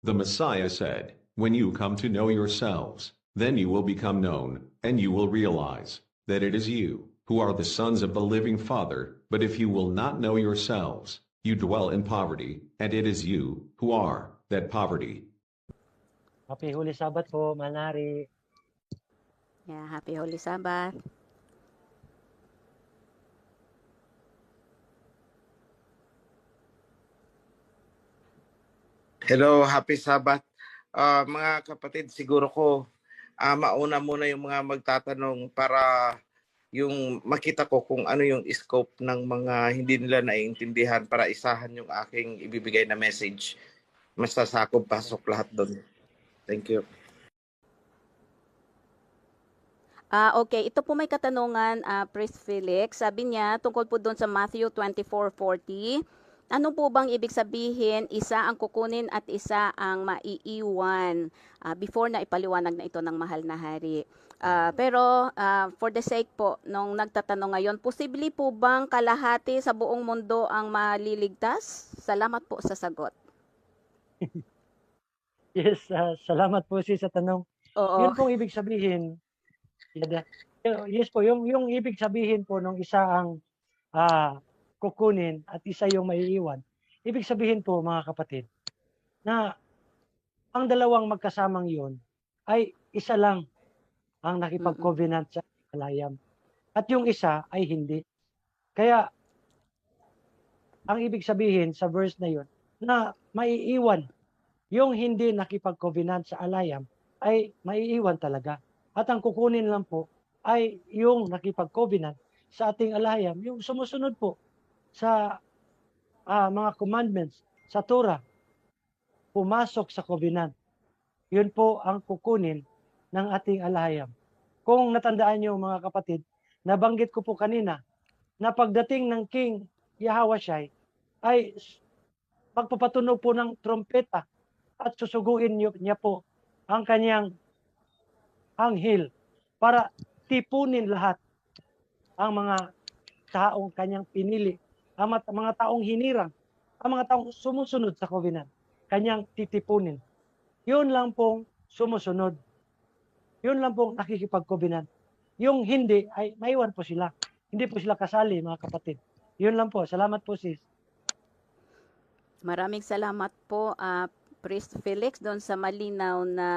The Messiah said, "When you come to know yourselves, then you will become known, and you will realize that it is you who are the sons of the living Father. But if you will not know yourselves, you dwell in poverty, and it is you who are that poverty." Happy Holy Sabbath po, Manari. Yeah, happy Holy Sabbath. Hello, happy Sabbath. Mga kapatid, siguro ko mauna muna yung mga magtatanong para yung makita ko kung ano yung scope ng mga hindi nila naiintindihan para isahan yung aking ibibigay na message. Mas sasakop pasok lahat doon. Thank you. Okay, ito po may katanungan, Priest Felix. Sabi niya, tungkol po doon sa Matthew 24:40, ano po bang ibig sabihin, isa ang kukunin at isa ang maiiwan? Before na ipaliwanag na ito ng mahal na hari. Pero for the sake po, nung nagtatanong ngayon, posible po bang kalahati sa buong mundo ang maliligtas? Salamat po sa sagot. Yes, salamat po sis sa tanong. Oo. Yun pong ibig sabihin, yes po, yung ibig sabihin po nung isa ang kukunin at isa yung maiiwan. Ibig sabihin po mga kapatid, na ang dalawang magkasamang yun ay isa lang ang nakipag-covenant sa kalayam. At yung isa ay hindi. Kaya, ang ibig sabihin sa verse na yun, na maiiwan yung hindi nakipag-covenant sa alayam ay maiiwan talaga. At ang kukunin lang po ay yung nakipag-covenant sa ating alayam, yung sumusunod po sa mga commandments sa Torah, pumasok sa covenant. Yun po ang kukunin ng ating alayam. Kung natandaan nyo mga kapatid, nabanggit ko po kanina na pagdating ng King Yahawashai ay magpapatunog po ng trompeta at susuguin niya po ang kanyang anghel para tipunin lahat ang mga taong kanyang pinili, ang mga taong hinirang, ang mga taong sumusunod sa covenant, kanyang titipunin. Yun lang pong sumusunod. Yun lang pong nakikipag-covenant. Yung hindi, ay maiwan po sila. Hindi po sila kasali, mga kapatid. Yun lang po. Salamat po, sis. Maraming salamat po, Priest Felix, doon sa malinaw na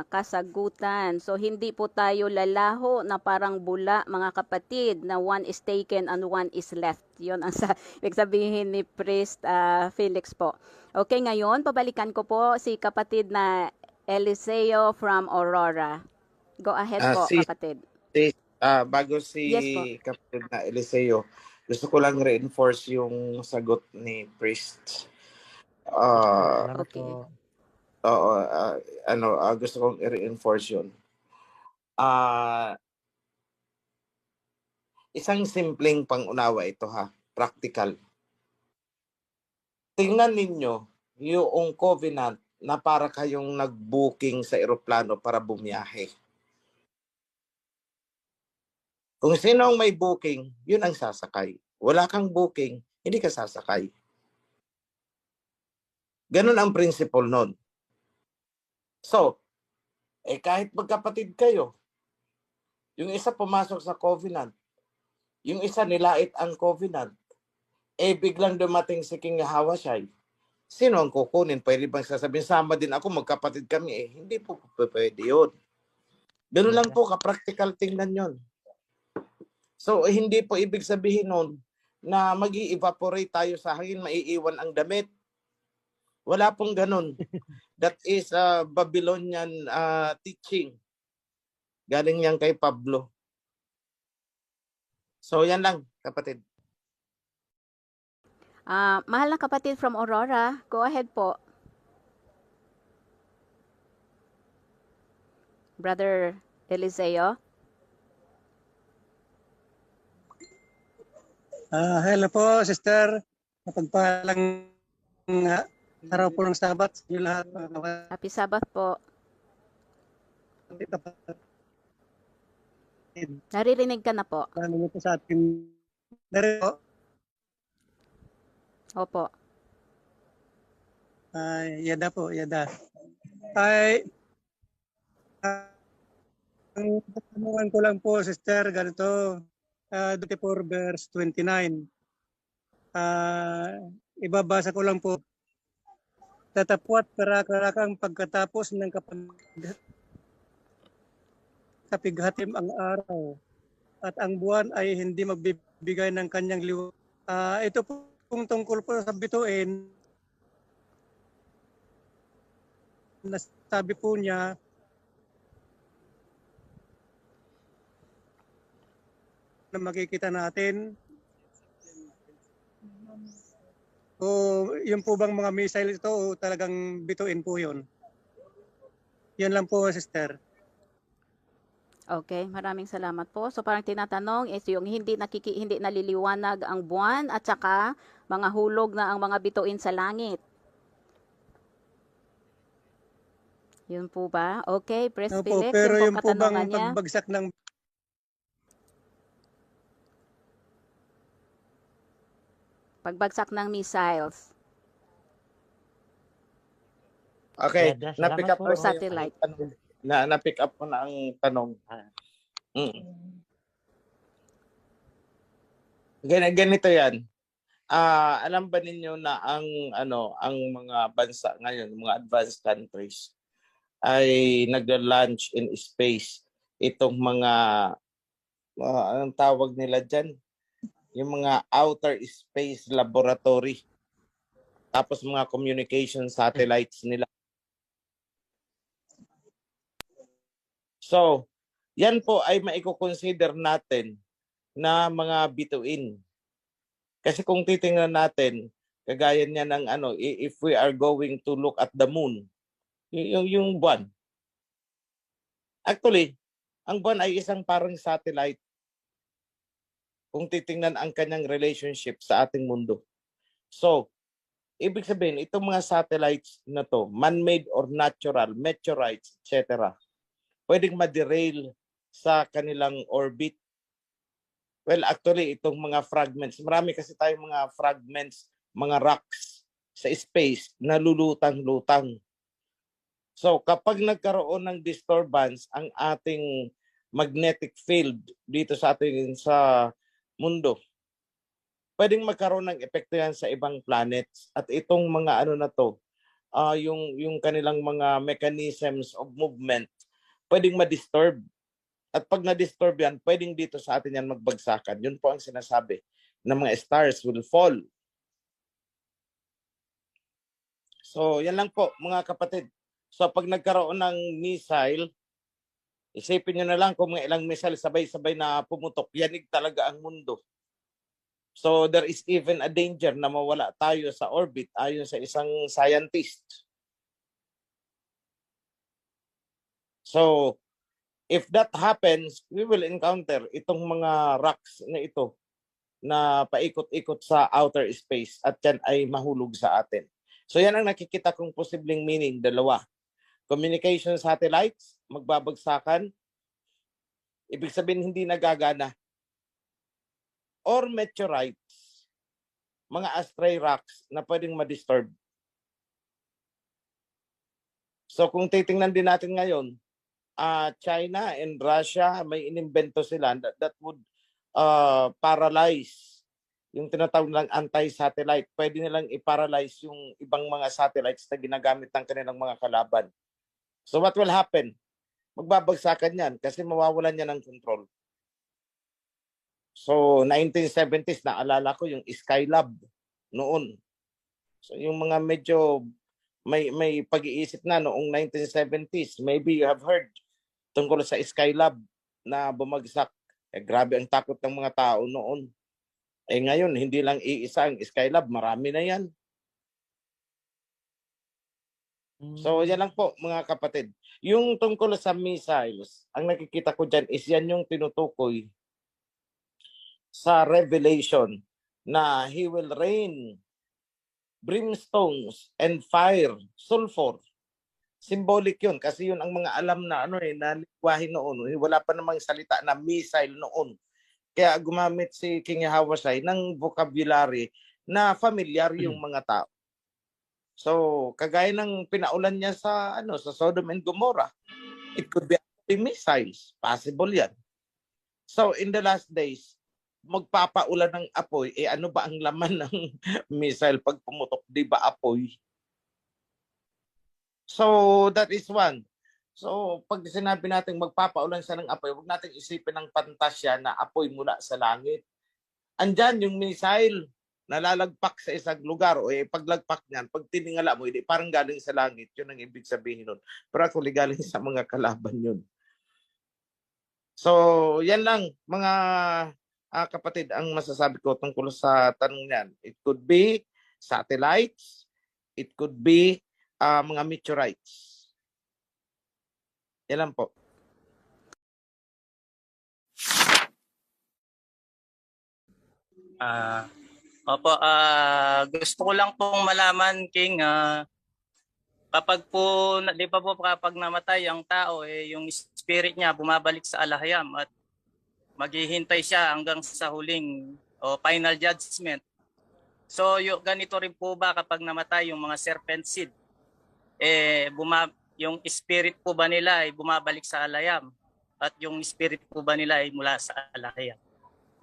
kasagutan. So, hindi po tayo lalaho na parang bula, mga kapatid, na one is taken and one is left. Yun ang ibig sabihin ni Priest Felix po. Okay, ngayon, pabalikan ko po si kapatid na Eliseo from Aurora. Go ahead po, kapatid. Bago si Yes po. kapatid na Eliseo, gusto ko lang reinforce yung sagot ni Priest. Okay. Oo, gusto kong i-reinforce yun. Isang simpleng pangunawa ito ha, practical. Tingnan ninyo yung covenant na para kayong nag-booking sa eroplano para bumiyahe. Kung sino ang may booking, yun ang sasakay. Wala kang booking, hindi ka sasakay. Ganun ang principle nun. So, kahit magkapatid kayo, yung isa pumasok sa covenant, yung isa nilait ang covenant, biglang dumating si King Yahawashai, sino ang kukunin? Pwede bang sasabihin, sama din ako, magkapatid kami? Hindi po pwede yun. Ganun lang po, ka-practical tingnan yun. So, hindi po ibig sabihin nun na mag-i-evaporate tayo sa hangin, maiiwan ang damit. Wala pong ganun. That is Babylonian teaching. Galing yan kay Pablo. So, yan lang, kapatid. Mahal na kapatid from Aurora, go ahead po. Brother Eliseo. Hello po, sister. Mapagpalang araw po ng Sabat sa inyo lahat. Happy Sabbath po. Naririnig ka na po. Ano po sa atin? Naririnig po? Opo. Yada po, yada. Ay, ang katanungan ko lang po, sister, ganito. 24 verse 29. Ibabasa ko lang po. Tatapwat karakang pagkatapos ng kapighatim ang araw at ang buwan ay hindi magbibigay ng kanyang liwanag. Ito pong tungkol po sa bituin, nasabi po niya na makikita natin. O yung po bang mga missile ito o talagang bituin po yun? Yan lang po, sister. Okay, maraming salamat po. So parang tinatanong is yung hindi naliliwanag ang buwan at saka mga hulog na ang mga bituin sa langit. Yun po ba? Okay, Pres Opo, Felix, pero yung yung pong po bang katanungan niya. Pagbagsak ng missiles Okay, Yada, na-pick salamat up po. ko or na yung satellite. tanong. Na-pick up ko na ang tanong. Ganito yan. Alam ba ninyo na ang mga bansa ngayon, mga advanced countries ay nagla-launch in space itong mga anong tawag nila diyan? Yung mga outer space laboratory. Tapos mga communication satellites nila. So, yan po ay maiko-consider natin na mga bituin. Kasi kung titingnan natin, kagaya niya ng if we are going to look at the moon, yung buwan. Actually, ang buwan ay isang parang satellite kung titingnan ang kanyang relationship sa ating mundo. So, ibig sabihin, itong mga satellites na to, man-made or natural, meteorites, etc., pwedeng ma-derail sa kanilang orbit. Well, actually, itong mga fragments, marami kasi tayong mga fragments, mga rocks sa space na lulutang-lutang. So, kapag nagkaroon ng disturbance ang ating magnetic field dito sa ating sa mundo, pwedeng magkaroon ng epekto yan sa ibang planets. At itong mga na to, yung kanilang mga mechanisms of movement, pwedeng ma-disturb. At pag na-disturb yan, pwedeng dito sa atin yan magbagsakan. Yun po ang sinasabi na mga stars will fall. So, yan lang po mga kapatid. So, pag nagkaroon ng missile, isipin nyo na lang kung mga ilang missile sabay-sabay na pumutok, yanig talaga ang mundo. So, there is even a danger na mawala tayo sa orbit ayon sa isang scientist. So, if that happens, we will encounter itong mga rocks na ito na paikot-ikot sa outer space at yan ay mahulog sa atin. So yan ang nakikita kong posibleng meaning, dalawa. Communication satellites, magbabagsakan, ibig sabihin hindi nagagana. Or meteorites, mga astray rocks na pwedeng ma-disturb. So kung titingnan din natin ngayon, China and Russia, may inimbento sila that would paralyze yung tinatawag nilang anti-satellite. Pwede nilang i-paralyze yung ibang mga satellites na ginagamit ng kanilang mga kalaban. So what will happen? Magbabagsakan yan kasi mawawalan yan ng control. So 1970s, naalala ko yung Skylab noon. So yung mga medyo may pag-iisip na noong 1970s, maybe you have heard tungkol sa Skylab na bumagsak. Grabe ang takot ng mga tao noon. Ngayon, hindi lang iisa ang Skylab, marami na yan. So, yan lang po mga kapatid. Yung tungkol sa missiles, ang nakikita ko dyan is yan yung tinutukoy sa Revelation na He will rain brimstones and fire, sulfur. Symbolic yun kasi yun ang mga alam na na lingwahe noon. Wala pa namang salita na missile noon. Kaya gumamit si King Hawasai ng vocabulary na familiar yung mga tao. So, kagaya ng pinaulan niya sa Sodom and Gomorrah, it could be missiles. Possible yan. So, in the last days, magpapaulan ng apoy, ano ba ang laman ng missile pag pumutok? Di ba apoy? So, that is one. So, pag sinabi natin magpapaulan siya ng apoy, huwag natin isipin ng pantasya na apoy mula sa langit. Andyan yung missile nalalagpak sa isang lugar o paglagpak niyan, pag tiningala mo, hindi parang galing sa langit. Yun ang ibig sabihin nun. Pero actually galing sa mga kalaban yun. So, yan lang mga kapatid ang masasabi ko tungkol sa tanong niyan. It could be satellites, it could be mga meteorites. Yan lang po. Opo, gusto ko lang pong malaman, King, kapag po, di pa po kapag namatay ang tao, yung spirit niya bumabalik sa alahayam at maghihintay siya hanggang sa huling final judgment. So, ganito rin po ba kapag namatay yung mga serpent seed, yung spirit po ba nila ay bumabalik sa alahayam at yung spirit po ba nila ay mula sa alahayam?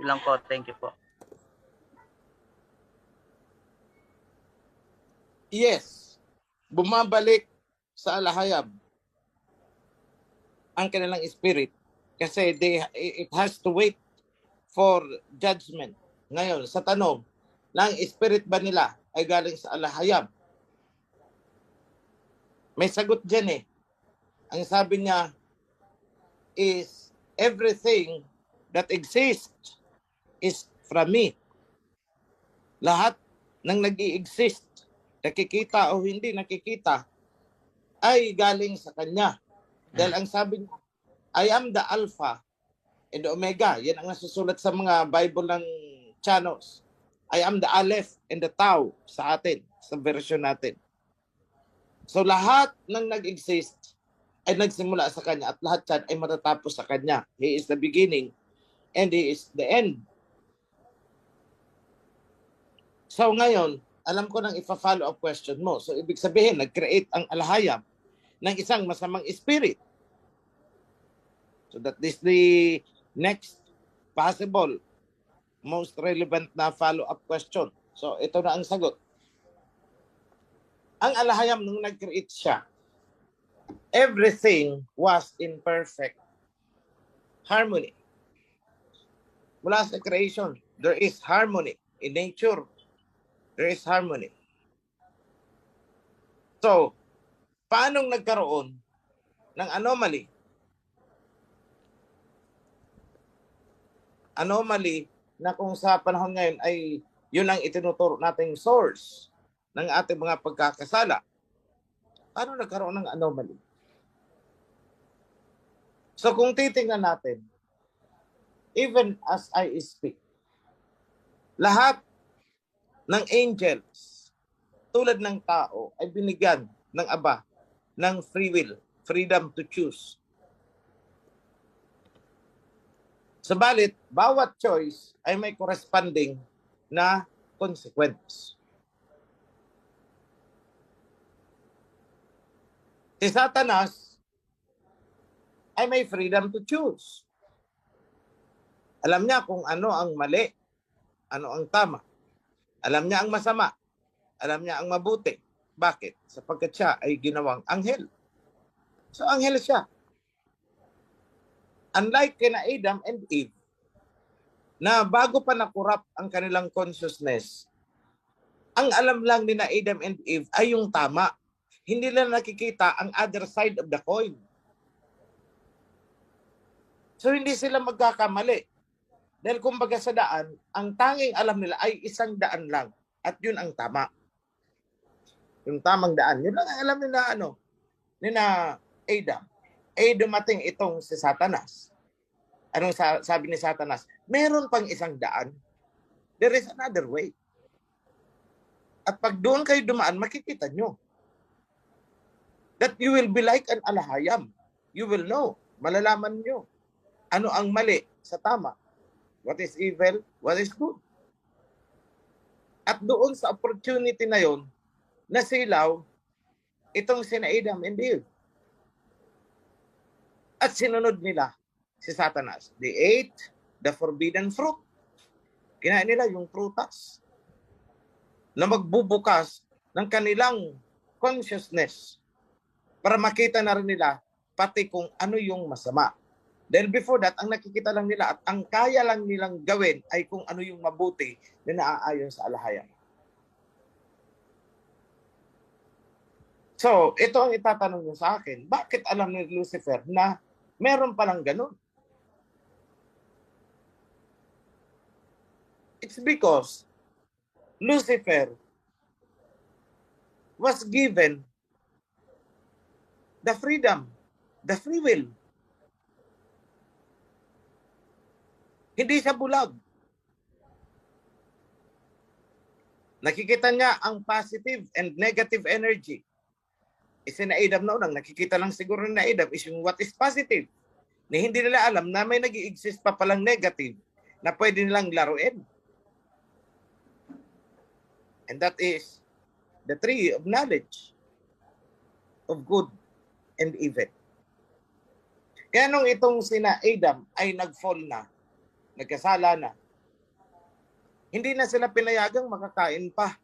Yun lang po, thank you po. Yes, bumabalik sa alahayab ang kanilang spirit kasi it has to wait for judgment. Ngayon, sa tanong, ng spirit ba nila ay galing sa alahayab? May sagot dyan eh. Ang sabi niya is everything that exists is from me. Lahat ng nag-i-exist, nakikita o hindi nakikita, ay galing sa kanya. Dahil ang sabi niya, I am the Alpha and the Omega. Yan ang nasusulat sa mga Bible ng Chanos. I am the Aleph and the Tau sa atin, sa version natin. So lahat ng nag-exist ay nagsimula sa kanya at lahat yan ay matatapos sa kanya. He is the beginning and He is the end. So ngayon, alam ko nang ipa-follow up question mo. So, ibig sabihin, nag-create ang alahayam ng isang masamang spirit. So, that is the next possible, most relevant na follow-up question. So, ito na ang sagot. Ang alahayam nung nag-create siya, everything was in perfect harmony. Mula sa creation, there is harmony in nature. There is harmony. So, paano nagkaroon ng anomaly? Anomaly na kung sa panahon ngayon ay yun ang itinuturo nating source ng ating mga pagkakasala. Paano nagkaroon ng anomaly? So, kung titingnan natin, even as I speak, lahat ng angels, tulad ng tao, ay binigyan ng Aba ng free will, freedom to choose. Subalit, bawat choice ay may corresponding na consequence. Si Satanas ay may freedom to choose. Alam niya kung ano ang mali, ano ang tama. Alam niya ang masama. Alam niya ang mabuti. Bakit? Sapagkat siya ay ginawang anghel. So, anghel siya. Unlike kina Adam and Eve, na bago pa nakurap ang kanilang consciousness, ang alam lang ni na Adam and Eve ay yung tama. Hindi lang nakikita ang other side of the coin. So, hindi sila magkakamali. Dahil kumbaga sa daan, ang tanging alam nila ay isang daan lang. At yun ang tama. Yung tamang daan. Yun lang ang alam nila, nila Adam. Dumating itong si Satanas. Anong sabi ni Satanas? Meron pang isang daan. There is another way. At pag doon kayo dumaan, makikita nyo. That you will be like an alahayam. You will know. Malalaman nyo. Ano ang mali sa tama. What is evil? What is good? At doon sa opportunity na yon, nasilaw itong sina Adam and Eve. At sinunod nila si Satanas. They ate the forbidden fruit. Kinain nila yung prutas na magbubukas ng kanilang consciousness para makita na rin nila pati kung ano yung masama. Dahil before that, ang nakikita lang nila at ang kaya lang nilang gawin ay kung ano yung mabuti na naaayon sa alahayan. So, ito ang itatanong niyo sa akin. Bakit alam ni Lucifer na meron palang ganun? It's because Lucifer was given the freedom, the free will. Hindi siya bulag. Nakikita niya ang positive and negative energy. Sina Adam noon, nakikita lang siguro na Adam is yung what is positive. Na hindi nila alam na may nag-i-exist pa palang negative na pwede nilang laruin. And that is the tree of knowledge of good and evil. Kaya nung itong sina Adam ay nag-fall na, nagkasala na, hindi na sila pinayagang makakain pa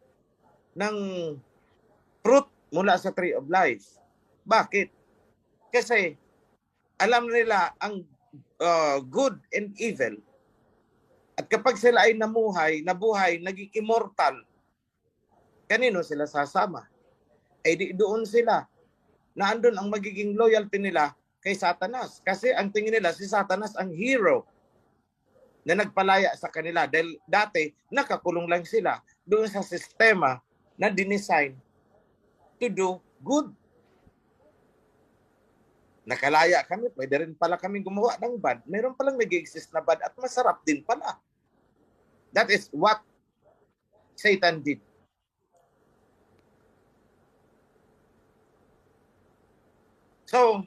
ng fruit mula sa tree of life. Bakit? Kasi alam nila ang good and evil. At kapag sila ay nabuhay, naging immortal, kanino sila sasama? Ay di doon sila na andun ang magiging loyalty nila kay Satanas. Kasi ang tingin nila si Satanas ang hero na nagpalaya sa kanila. Dahil dati nakakulong lang sila doon sa sistema na dinesign to do good. Nakalaya kami, pwede rin pala kami gumawa ng bad. Meron palang nag-exist na bad at masarap din pala. That is what Satan did. So,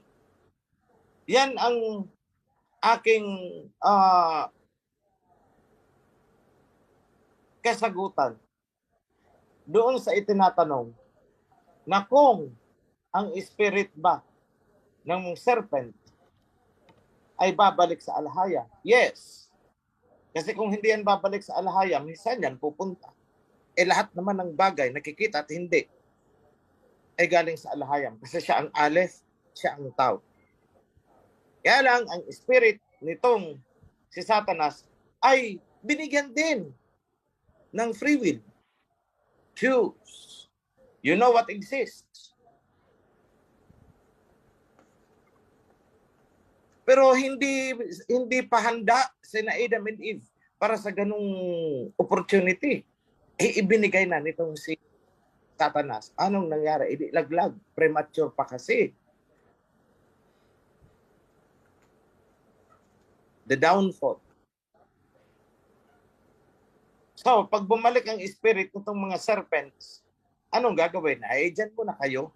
yan ang aking kasagutan doon sa itinatanong na kung ang spirit ba ng serpent ay babalik sa alahaya. Yes. Kasi kung hindi yan babalik sa alahaya, minsan yan pupunta. Lahat naman ng bagay, nakikita at hindi, ay galing sa alahayam. Kasi siya ang Aleph, siya ang Tau. Kaya lang, ang spirit nitong si Satanas ay binigyan din ng free will. Choose. You know what exists. Pero hindi pa handa sina Adam and Eve para sa ganung opportunity. Ibinigay na nitong si Satanas. Anong nangyari? Laglag. Premature pa kasi. The downfall. So, pag bumalik ang spirit nitong mga serpents, anong gagawin? Ay, dyan muna kayo.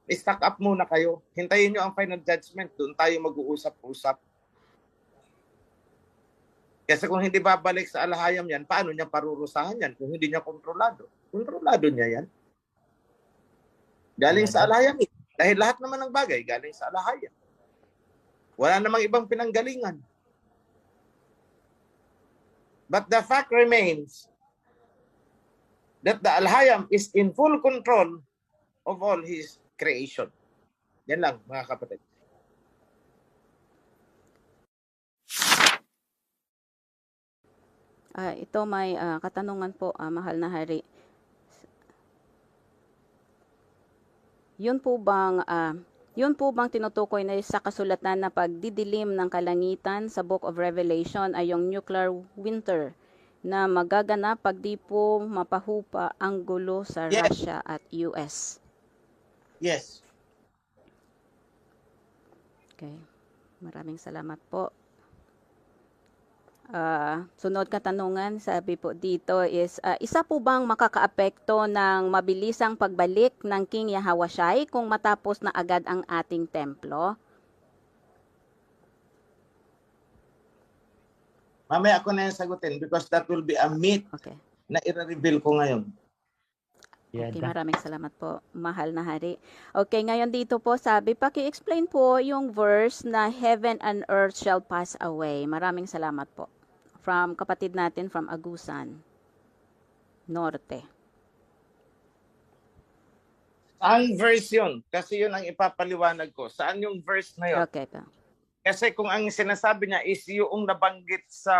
I-stack up muna kayo. Hintayin nyo ang final judgment. Doon tayo mag-uusap-usap. Kasi kung hindi babalik sa alahayam yan, paano niya parurusahan yan? Kung hindi niya kontrolado. Kontrolado niya yan. Galing sa alahayam. Dahil lahat naman ng bagay galing sa alahayam. Wala namang ibang pinanggalingan. But the fact remains that the alahayam is in full control of all his creation. Yan lang, mga kapatid. Ito may katanungan po, mahal na hari. Yun po bang tinutukoy na sa kasulatan na pagdidilim ng kalangitan sa Book of Revelation ay yung nuclear winter na magaganap pag di po mapahupa ang gulo sa Russia at US? Yes. Okay. Maraming salamat po. Sunod katanungan, sabi po dito is, isa po bang makakaapekto ng mabilisang pagbalik ng King Yahawashai kung matapos na agad ang ating templo? Mamaya ako na yung sagutin because that will be a myth na i-reveal ko ngayon. Okay, Yada. maraming salamat po, mahal na hari. Okay, ngayon dito po sabi, paki-explain po yung verse na heaven and earth shall pass away. Maraming salamat po. From kapatid natin from Agusan Norte. Ang verse yun, kasi yun ang ipapaliwanag ko. Saan yung verse na yun? Okay po. Kasi kung ang sinasabi niya is yung nabanggit sa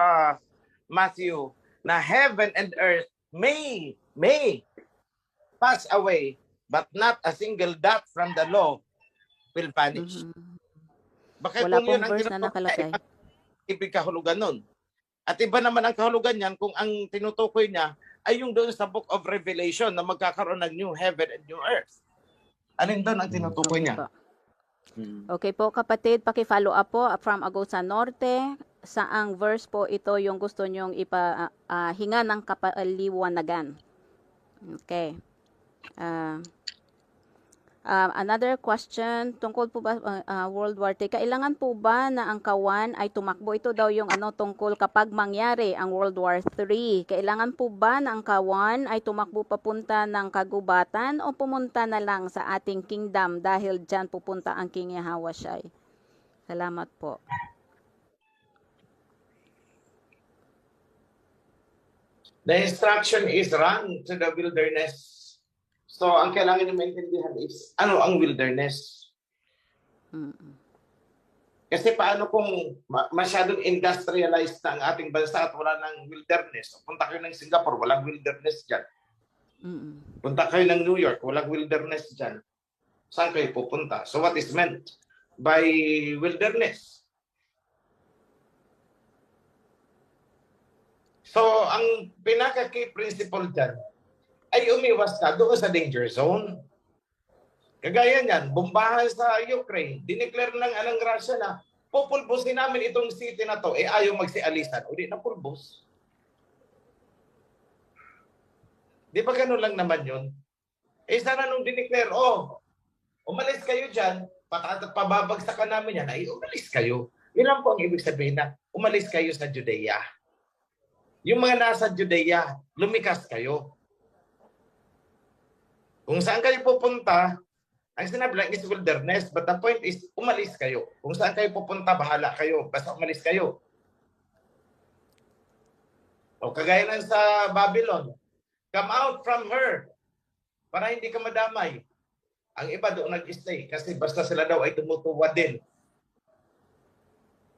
Matthew na heaven and earth may pass away, but not a single dot from the law will vanish. Baka Wala kung yun pong ang verse na nakalagay. ibig kahulugan nun. At iba naman ang kahulugan niyan kung ang tinutukoy niya ay yung doon sa Book of Revelation na magkakaroon ng new heaven and new earth. Alin doon ang tinutukoy niya? Po. Okay po kapatid, paki-follow up po from Agusan Norte. Saang verse po ito yung gusto nyong hinga ng kapaliwanagan? Okay. Another question, tungkol po ba World War III, kailangan po ba na ang kawan ay tumakbo? Ito daw yung tungkol kapag mangyari ang World War III. Kailangan po ba na ang kawan ay tumakbo papunta ng kagubatan o pumunta na lang sa ating kingdom dahil dyan pupunta ang King Yahawashai? Salamat po. The instruction is run to the wilderness. So, ang kailangan nyo maintindihan is, ano ang wilderness? Kasi paano kung masyadong industrialized na ang ating bansa at wala ng wilderness? Punta kayo ng Singapore, walang wilderness dyan. Punta kayo ng New York, walang wilderness dyan. Saan kayo pupunta? So, what is meant by wilderness? So, ang pinaka-key principle dyan, ay umiwas ka doon sa danger zone. Kagaya niyan, bombahan sa Ukraine, dineclare ng Russia na pupulbusin namin itong city na to, ayaw magsialisan. O di napulbos. Di ba ganun lang naman yun? Sana nung dineclare, umalis kayo dyan, pababagsakan namin yan, umalis kayo. Yun lang po ang ibig sabihin na umalis kayo sa Judea. Yung mga nasa Judea, lumikas kayo. Kung saan kayo pupunta, ang sinabi lang is wilderness, but the point is, umalis kayo. Kung saan kayo pupunta, bahala kayo. Basta umalis kayo. O kagaya lang sa Babylon, come out from her para hindi ka madamay. Ang iba doon nag-stay kasi basta sila daw ay tumutuwa din.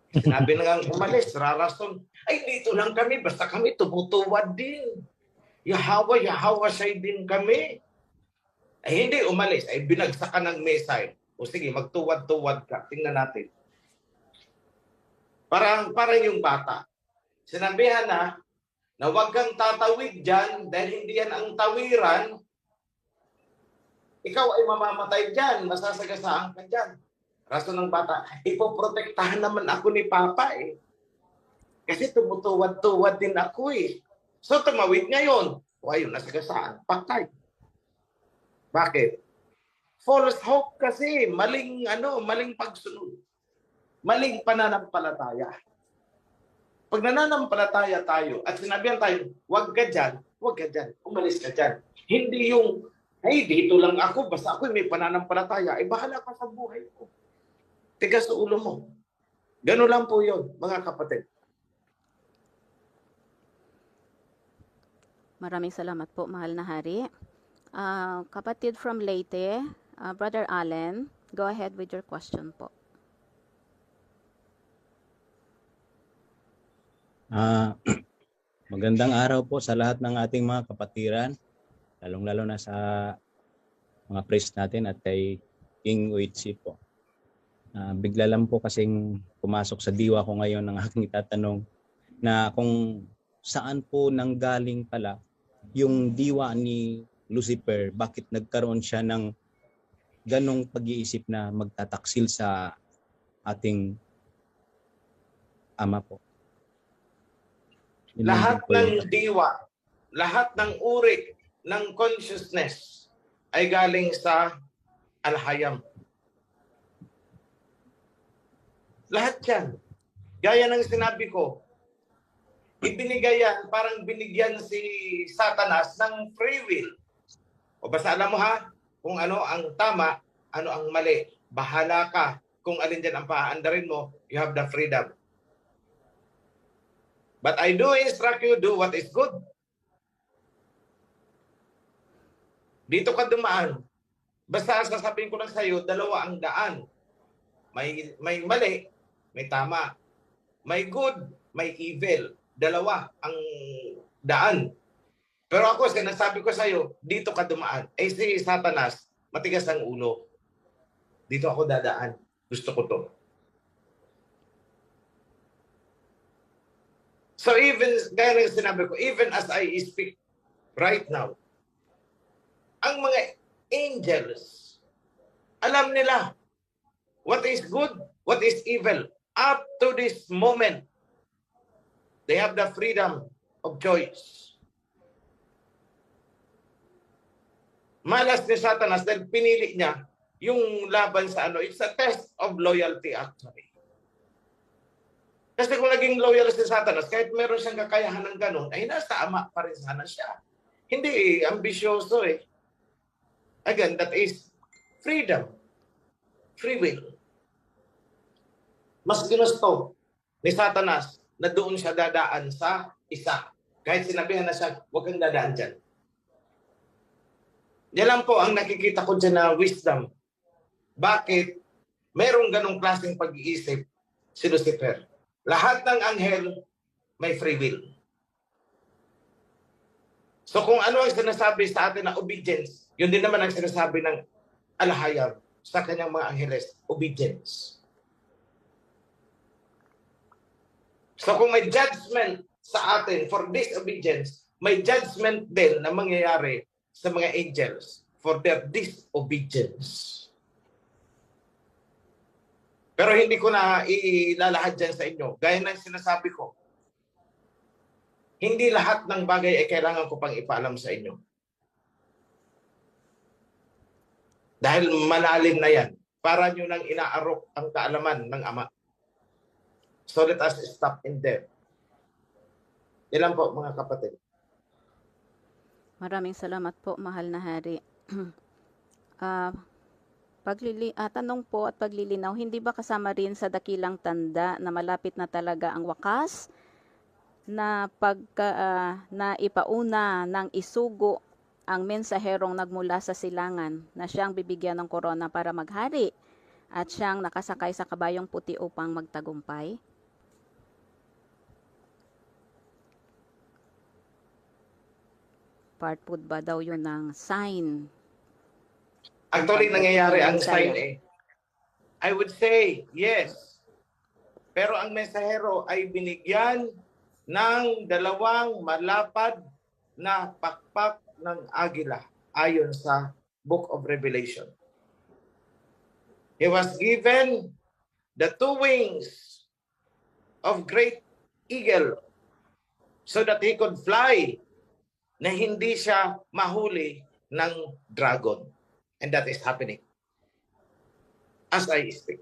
Sinabi na nga umalis, rarason. Ay, dito lang kami, basta kami tumutuwa din. Yahawa siya din kami. Ay hindi umalis, ay binagsakan ng missile. O sige, magtuwad-tuwad ka. Tingnan natin. Parang yung bata. Sinabihan na huwag kang tatawid dyan dahil hindi yan ang tawiran. Ikaw ay mamamatay dyan, masasagasaan ka dyan. Rason ng bata, ipoprotektahan naman ako ni Papa eh. Kasi tumutuwad-tuwad din ako eh. So tumawid ngayon. O ayun, nasagasaan. Patay. Bakit? False hope kasi, maling pagsunod. Maling pananampalataya. Pag nananampalataya tayo at sinabihan tayo, huwag ka dyan, umalis ka dyan. Hindi yung, dito lang ako, basta ako may pananampalataya, bahala ka sa buhay ko. Tigas sa ulo mo. Ganun lang po yun, mga kapatid. Maraming salamat po, mahal na hari. Kapatid from Leyte, Brother Allen, go ahead with your question po. Magandang araw po sa lahat ng ating mga kapatiran, lalong-lalo na sa mga priest natin at kay King Uitsi po. Bigla lang po kasing pumasok sa diwa ko ngayon ng aking itatanong na kung saan po nanggaling pala yung diwa ni Lucifer, bakit nagkaroon siya ng ganong pag-iisip na magtataksil sa ating ama po. Lahat ng diwa, lahat ng uri ng consciousness ay galing sa Al-Hayam. Lahat yan. Gaya ng sinabi ko, ibinigay yan, parang binigyan si Satanas ng free will. O basta alam mo ha, kung ano ang tama, ano ang mali. Bahala ka kung alin dyan ang paaandarin mo. You have the freedom. But I do instruct you, do what is good. Dito ka dumaan. Basta sasabihin ko lang sa'yo, dalawa ang daan. May mali, may tama. May good, may evil. Dalawa ang daan. Pero ako, sinasabi ko sa'yo, dito ka dumaan. Eh si Satanas, matigas ang ulo. Dito ako dadaan. Gusto ko to. So even, gaya ng sinabi ko, even as I speak right now, ang mga angels, alam nila what is good, what is evil. Up to this moment, they have the freedom of choice. Malas ni Satanas dahil pinili niya yung laban sa ano. It's a test of loyalty actually. Kasi kung naging loyal si Satanas, kahit meron siyang kakayahan ng ganun, ay nasa ama pa rin sana siya. Hindi ambisyoso eh. Again, that is freedom. Free will. Mas ginusto ni Satanas na doon siya dadaan sa isa. Kahit sinabihan na siya, huwag kang dadaan dyan. Yan lang po ang nakikita ko dyan na wisdom. Bakit merong ganong klaseng pag-iisip si Lucifer? Lahat ng anghel may free will. So kung ano ang sinasabi sa atin na obedience, yun din naman ang sinasabi ng alahayab sa kanyang mga angheles, obedience. So kung may judgment sa atin for disobedience, may judgment din na mangyayari sa mga angels for their disobedience. Pero hindi ko na ilalahad dyan sa inyo. Gaya ng sinasabi ko, hindi lahat ng bagay ay kailangan ko pang ipaalam sa inyo. Dahil malalim na yan. Para nyo nang inaarok ang kaalaman ng Ama. So let us stop in there. Yan lang po mga kapatid. Maraming salamat po, mahal na hari. Tanong po at paglilinaw, hindi ba kasama rin sa dakilang tanda na malapit na talaga ang wakas na na ipauna ng isugo ang mensaherong nagmula sa silangan na siyang bibigyan ng korona para maghari at siyang nakasakay sa kabayong puti upang magtagumpay? Part po ba daw yun ng sign? Actually, nangyayari ang sign eh. I would say, yes. Pero ang mensahero ay binigyan ng dalawang malapad na pakpak ng agila ayon sa Book of Revelation. He was given the two wings of great eagle so that he could fly na hindi siya mahuli ng dragon. And that is happening as I speak.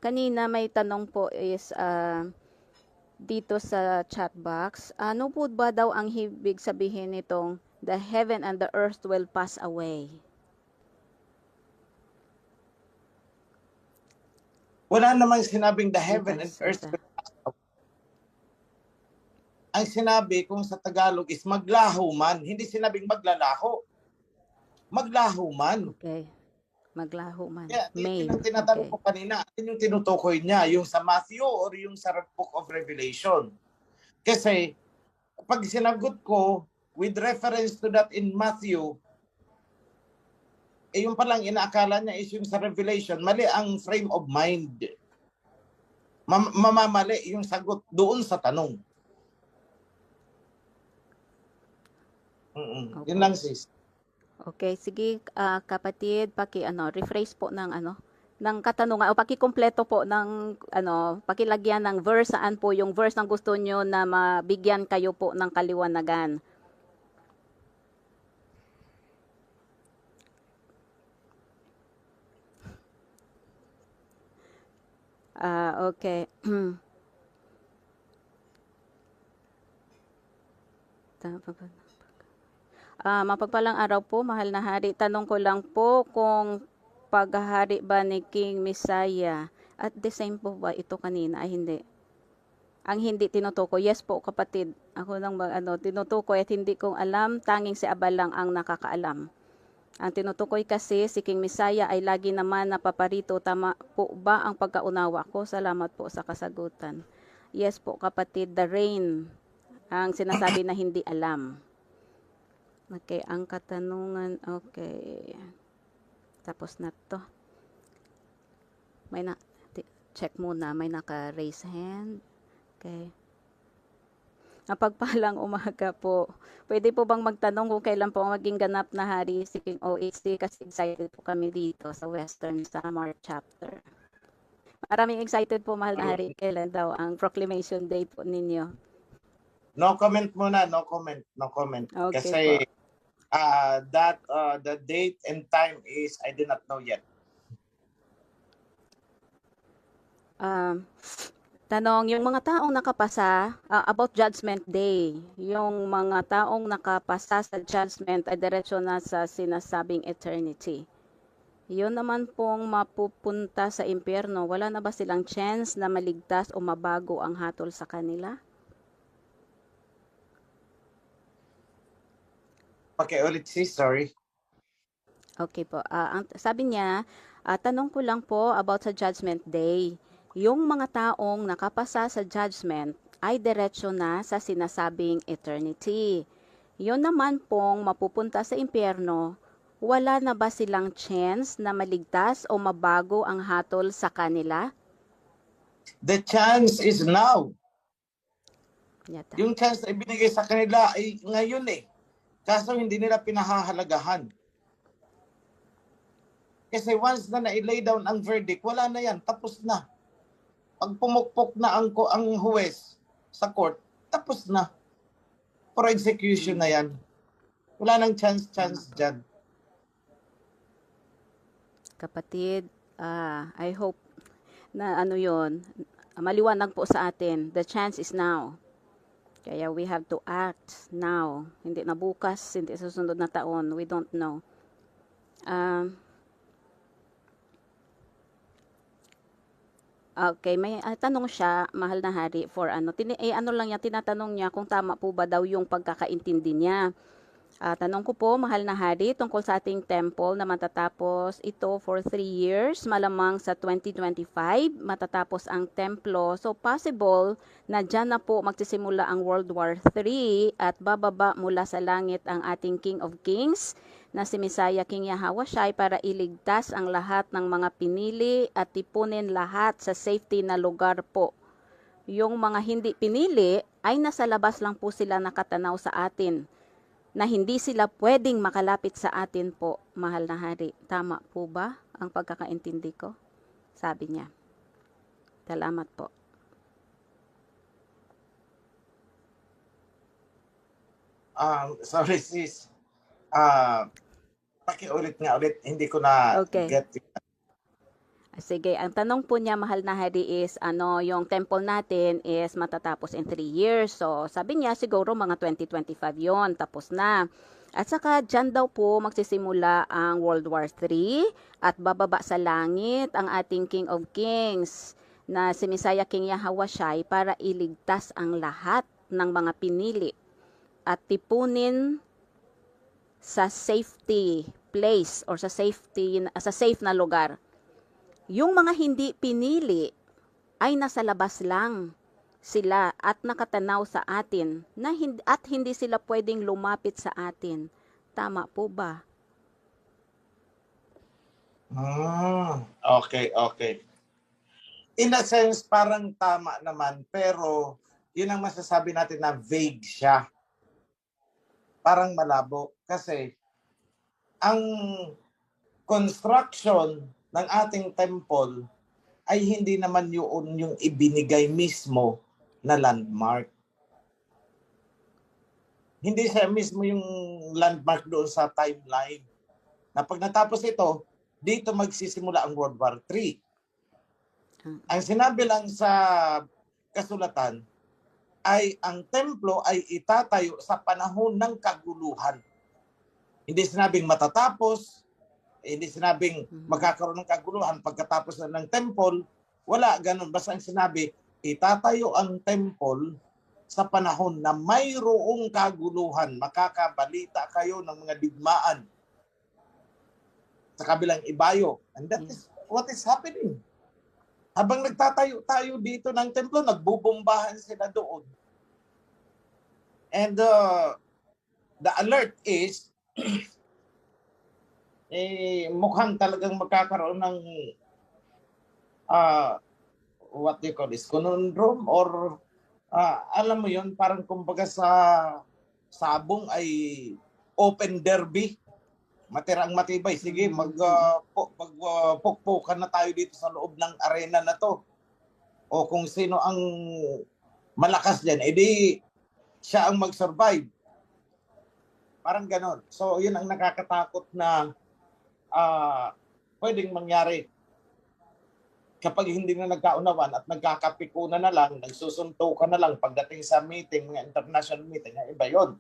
Kanina may tanong po is dito sa chat box, ano po ba daw ang ibig sabihin nitong the heaven and the earth will pass away? Wala namang sinabing the heaven and earth. Ang sinabi kung sa Tagalog is maglaho man. Hindi sinabing maglalaho. Maglaho man. Okay. Maglaho man. Yeah, May. yung tinatanong ko kanina, yung tinutukoy niya, yung sa Matthew or yung sa Book of Revelation. Kasi, pag sinagot ko, with reference to that in Matthew, yung palang inaakala niya is yung sa Revelation, mali ang frame of mind. Mamamali yung sagot doon sa tanong. Okay. Yun lang sis. Okay, sige kapatid, rephrase po ng ng katanungan o paki-kumpleto po ng pakilagyan ng verse, saan po yung verse ng gusto nyo na mabigyan kayo po ng kaliwanagan. Okay. Mapagpalang araw po, mahal na hari. Tanong ko lang po kung paghahari ba ni King Messiah at the same po ba ito kanina? Ay hindi. Ang hindi tinutukoy, yes po kapatid. Ako nang tinutukoy at hindi kong alam, tanging si Abal lang ang nakakaalam. Ang tinutukoy kasi si King Messiah ay lagi naman napaparito. Tama po ba ang pagkaunawa ko? Salamat po sa kasagutan. Yes po kapatid, the rain ang sinasabi na hindi alam. Okay, ang katanungan, okay. Tapos na to. May check muna, may naka-raise hand. Okay. Mapagpalang umaga po. Pwede po bang magtanong kung kailan po ang maging ganap na hari si King OHC kasi excited po kami dito sa Western Samar Chapter. Maraming excited po, mahal na hari. Kailan daw ang proclamation day po ninyo? No comment muna, no comment. Okay Kasi the date and time is I do not know yet. Tanong, yung mga taong nakapasa about Judgment Day, yung mga taong nakapasa sa judgment ay diretso na sa sinasabing eternity. Yun naman pong mapupunta sa impyerno, wala na ba silang chance na maligtas o mabago ang hatol sa kanila? Pakiulit sis, sorry. Okay po. Sabi niya, tanong ko lang po about sa Judgment Day. Yung mga taong nakapasa sa judgment ay diretso na sa sinasabing eternity. Yun naman pong mapupunta sa impyerno, wala na ba silang chance na maligtas o mabago ang hatol sa kanila? The chance is now. Yata. Yung chance na ibinigay sa kanila ay ngayon eh. Kaso hindi nila pinahahalagahan. Kasi once na na-lay down ang verdict, wala na yan, tapos na. Pag pumukpok na ang huwes sa court, tapos na. For execution na yan. Wala nang chance dyan. Kapatid, I hope na yon maliwanag po sa atin. The chance is now. Kaya we have to act now. Hindi na bukas, hindi sa susunod na taon. We don't know. Okay, may tanong siya, mahal na hari, for tinatanong niya kung tama po ba daw yung pagkakaintindi niya. Tanong ko po, mahal na hari, tungkol sa ating temple na matatapos ito for 3 years, malamang sa 2025, matatapos ang templo. So possible na dyan na po magsisimula ang World War III at bababa mula sa langit ang ating King of Kings na si Messiah King Yahawashai para iligtas ang lahat ng mga pinili at tipunin lahat sa safety na lugar po. Yung mga hindi pinili ay nasa labas lang po sila nakatanaw sa atin na hindi sila pwedeng makalapit sa atin po, mahal na hari. Tama po ba ang pagkakaintindi ko? Sabi niya. Salamat po. Sorry sis. Pakiulit nga ulit, hindi ko na get it. Sige, ang tanong po niya, mahal na hari, is yung temple natin is matatapos in 3 years. So, sabi niya siguro mga 2025 yon, tapos na. At saka dyan daw po magsisimula ang World War III at bababa sa langit ang ating King of Kings na si Messiah King Yahawashai para iligtas ang lahat ng mga pinili at tipunin sa safety place or sa safe na lugar. Yung mga hindi pinili ay nasa labas lang sila at nakatanaw sa atin at hindi sila pwedeng lumapit sa atin. Tama po ba? Okay. In a sense, parang tama naman, pero yun ang masasabi natin na vague siya. Parang malabo. Kasi ang construction ng ating temple ay hindi naman yung ibinigay mismo na landmark. Hindi siya mismo yung landmark doon sa timeline. Na pag natapos ito, dito magsisimula ang World War III. Ang sinabi lang sa kasulatan ay ang templo ay itatayo sa panahon ng kaguluhan. Hindi sinabing matatapos, hindi sinabing magkakaroon ng kaguluhan pagkatapos na ng temple. Wala, ganun. Basta ang sinabi, itatayo ang temple sa panahon na mayroong kaguluhan. Makakabalita kayo ng mga digmaan sa kabilang ibayo. And that is what is happening. Habang nagtatayo tayo dito ng templo, nagbubombahan sila doon. And the alert is, mukhang talagang magkakaroon ng what do you call this, conundrum or alam mo yun, parang kumbaga sa sabong ay open derby. Matirang matibay. Sige, magpukpukan na tayo dito sa loob ng arena na to. O kung sino ang malakas dyan, edi siya ang mag-survive. Parang ganon. So, yun ang nakakatakot na pwedeng mangyari. Kapag hindi na nagkaunawan at nagkakapikunan na lang, nagsusuntukan na lang pagdating sa meeting, mga international meeting, iba yun.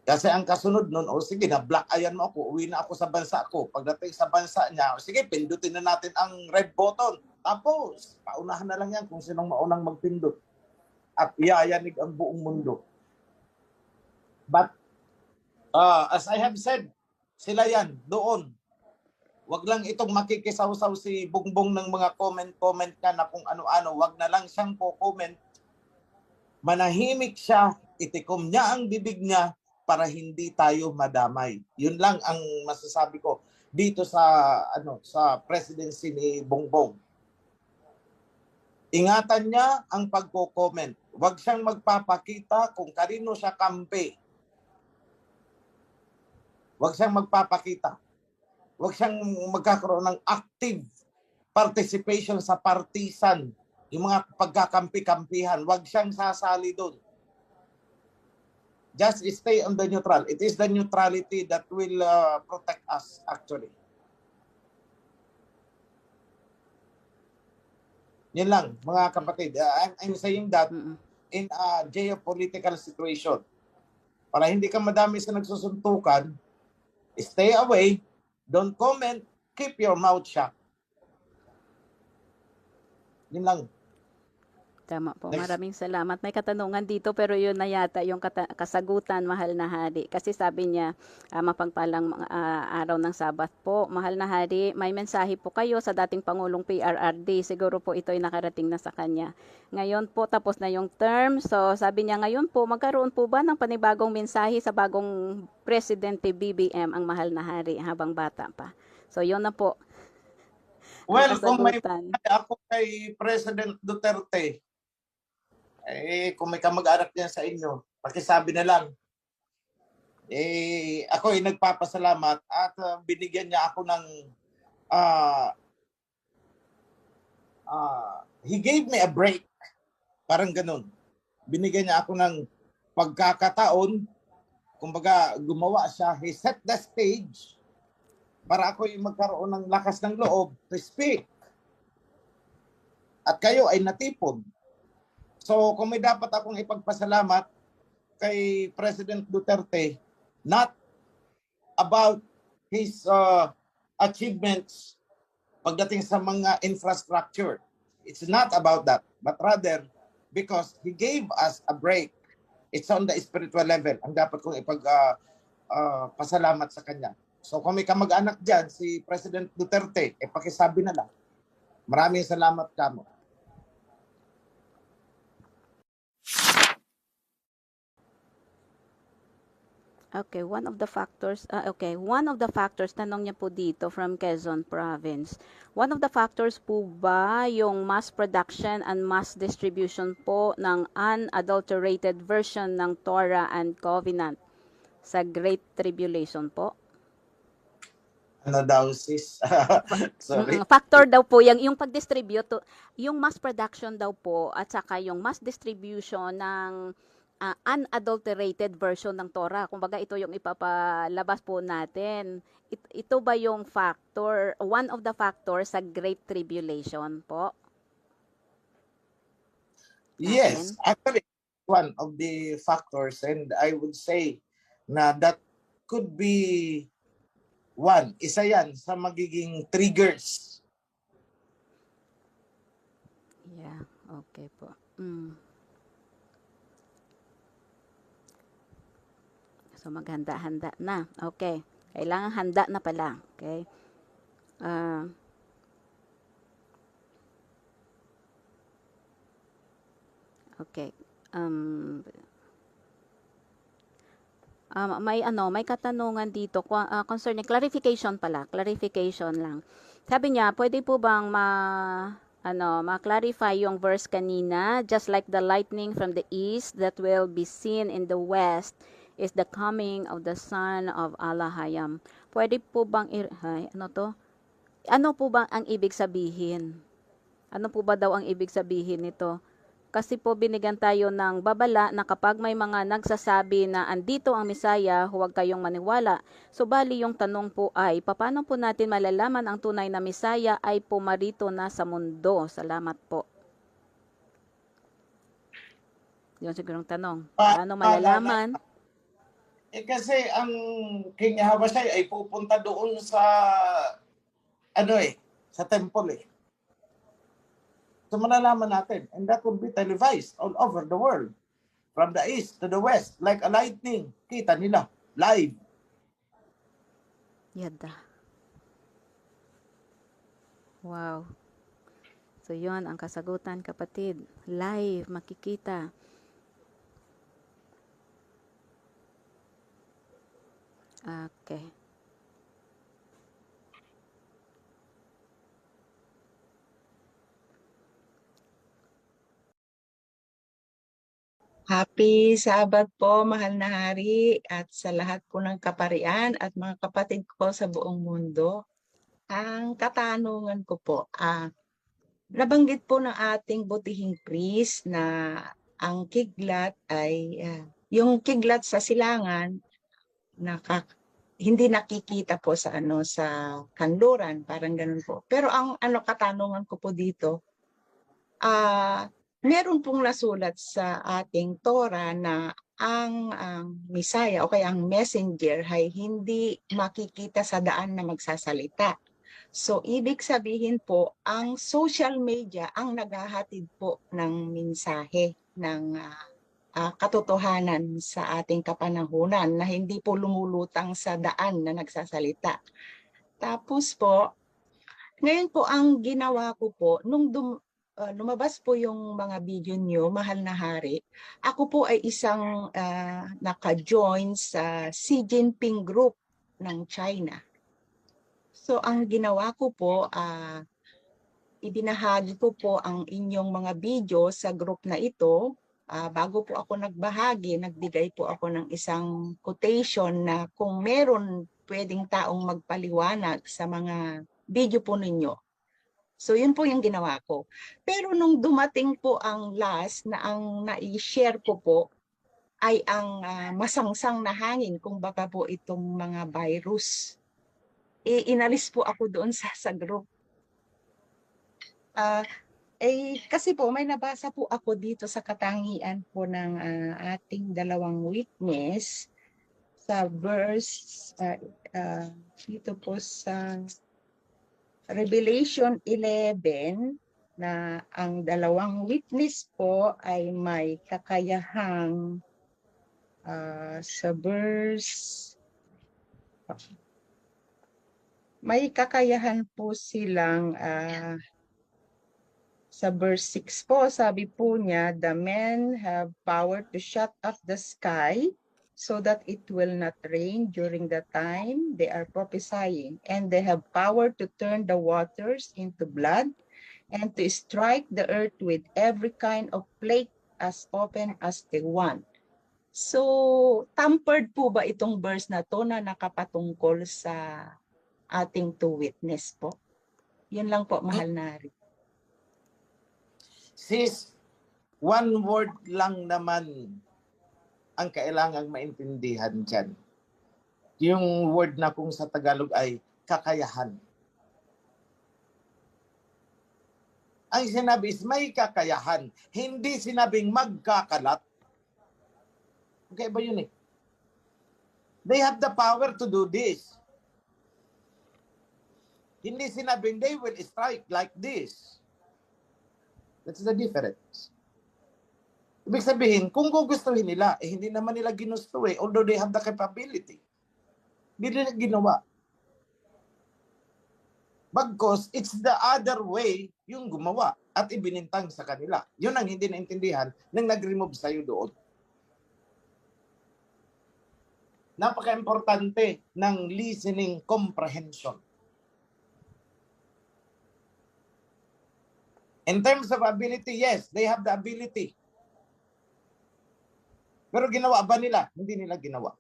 Kasi ang kasunod nun, sige na, black ayan mo ako, uwi na ako sa bansa ko. Pagdating sa bansa niya, sige, pindutin na natin ang red button. Tapos, paunahan na lang yan kung sinong maunang magpindot. At iayanig ang buong mundo. But, as I have said, sila yan, doon. Wag lang itong makikisaw-saw si Bongbong ng mga comment ka na kung ano-ano. Wag na lang siyang po-comment. Manahimik siya, itikom niya ang bibig niya, para hindi tayo madamay. Yun lang ang masasabi ko dito sa sa presidency ni Bongbong. Ingatan niya ang pagko-comment. Huwag siyang magpapakita kung kanino siya kampe. Huwag siyang magpapakita. Huwag siyang magkakaroon ng active participation sa partisan, yung mga pagkakampi-kampihan. Huwag siyang sasali doon. Just stay on the neutral. It is the neutrality that will protect us, actually. Yan lang, mga kapatid. I'm saying that in a geopolitical situation, para hindi ka madami sa nagsusuntukan, stay away, don't comment, keep your mouth shut. Yun lang. Tama po. Next. Maraming salamat. May katanungan dito pero yun na yata yung kasagutan, mahal na hari. Kasi sabi niya, mapagpalang araw ng Sabat po. Mahal na hari, may mensahe po kayo sa dating Pangulong PRRD. Siguro po ito ay nakarating na sa kanya. Ngayon po, tapos na yung term. So sabi niya ngayon po, magkaroon po ba ng panibagong mensahe sa bagong Presidente BBM ang mahal na hari habang bata pa? So yun na po. Well, kung may ako kay President Duterte, kung may kamag-anak niyan sa inyo, pakisabi na lang. Ako ay nagpapasalamat at binigyan niya ako ng he gave me a break. Parang ganun. Binigyan niya ako ng pagkakataon, kumbaga gumawa siya, he set the stage para ako ay magkaroon ng lakas ng loob to speak. At kayo ay natipon. So kung may dapat akong ipagpasalamat kay President Duterte, not about his achievements pagdating sa mga infrastructure. It's not about that, but rather because he gave us a break. It's on the spiritual level. Ang dapat kong pasalamat sa kanya. So kung may kamag-anak dyan, si President Duterte, pakisabi na lang. Maraming salamat kamo. Okay, one of the factors, tanong niya po dito from Quezon Province. One of the factors po ba yung mass production and mass distribution po ng unadulterated version ng Torah and Covenant sa Great Tribulation po? Ano daw sis? Sorry. Factor daw po yung pag-distribute, yung mass production daw po at saka yung mass distribution ng unadulterated version ng Torah. Kumbaga ito yung ipapalabas po natin. Ito ba yung factor, one of the factors sa Great Tribulation po? Yes, actually, one of the factors, and I would say na that could be isa yan sa magiging triggers. Yeah, okay po. So maghanda-handa na. Okay. Kailangan handa na pala. Okay. Okay. May katanungan dito concerning clarification lang. Sabi niya, pwede po bang ma-clarify yung verse kanina, just like the lightning from the east that will be seen in the west is the coming of the Son of Allahayam. Pwede po bang ano po bang ang ibig sabihin? Ano po ba daw ang ibig sabihin nito? Kasi po binigyan tayo ng babala na kapag may mga nagsasabi na andito ang Misaya, huwag kayong maniwala. So bali yung tanong po ay, paano po natin malalaman ang tunay na Misaya ay pumarito na sa mundo? Salamat po. Yun sigurong tanong. Paano malalaman? Kasi ang King Habashay ay pupunta doon sa sa temple . So malalaman natin, and that will be televised all over the world, from the east to the west, like a lightning. Kita nila live. Yada. Wow. So yun ang kasagutan, kapatid. Live, makikita. Okay. Happy Sabat po, mahal na hari, at sa lahat po ng kaparian at mga kapatid ko sa buong mundo. Ang katanungan ko po, nabanggit po ng ating butihing priest na ang kidlat ay, yung kidlat sa silangan, hindi nakikita po sa sa kanluran, parang ganun po. Pero ang katanungan ko po dito, meron pong nasulat sa ating Torah na ang Misaya o kaya ang messenger ay hindi makikita sa daan na magsasalita. So ibig sabihin po, ang social media ang naghahatid po ng mensahe ng katotohanan sa ating kapanahunan na hindi po lumulutang sa daan na nagsasalita. Tapos po, ngayon po ang ginawa ko po, nung lumabas po yung mga video nyo, mahal na hari, ako po ay isang naka-join sa Xi Jinping group ng China. So ang ginawa ko po, ibinahagi ko po ang inyong mga video sa group na ito. Bago po ako nagbahagi, nagbigay po ako ng isang quotation na kung meron pwedeng taong magpaliwanag sa mga video po ninyo. So yun po yung ginawa ko. Pero nung dumating po ang last na ang na-share ko po ay ang masangsang na hangin, kung baka po itong mga virus. Inalis po ako doon sa group. Kasi po may nabasa po ako dito sa katangian po ng ating dalawang witness sa verse dito po sa Revelation 11 na ang dalawang witness po ay may kakayahang sa verse may kakayahan po silang sa verse 6 po, sabi po niya, the men have power to shut up the sky so that it will not rain during the time they are prophesying. And they have power to turn the waters into blood and to strike the earth with every kind of plague as often as they want. So, tampered po ba itong verse na to na nakapatungkol sa ating two witness po? Yun lang po, mahal na hari. Sis, one word lang naman ang kailangang maintindihan dyan. Yung word na kung sa Tagalog ay kakayahan. Ang sinabi is may kakayahan, hindi sinabing magkakalat. Okay ba yun eh? They have the power to do this. Hindi sinabing they will strike like this. That's the difference. Ibig sabihin, kung gugustuhin nila, hindi naman nila ginusto eh, although they have the capability. Hindi nila ginawa. Bagkos, it's the other way yung gumawa at ibinintang sa kanila. Yun ang hindi naintindihan nang nag-remove sa'yo doon. Napaka-importante ng listening comprehension. In terms of ability, yes, they have the ability. Pero ginawa ba nila? Hindi nila ginawa.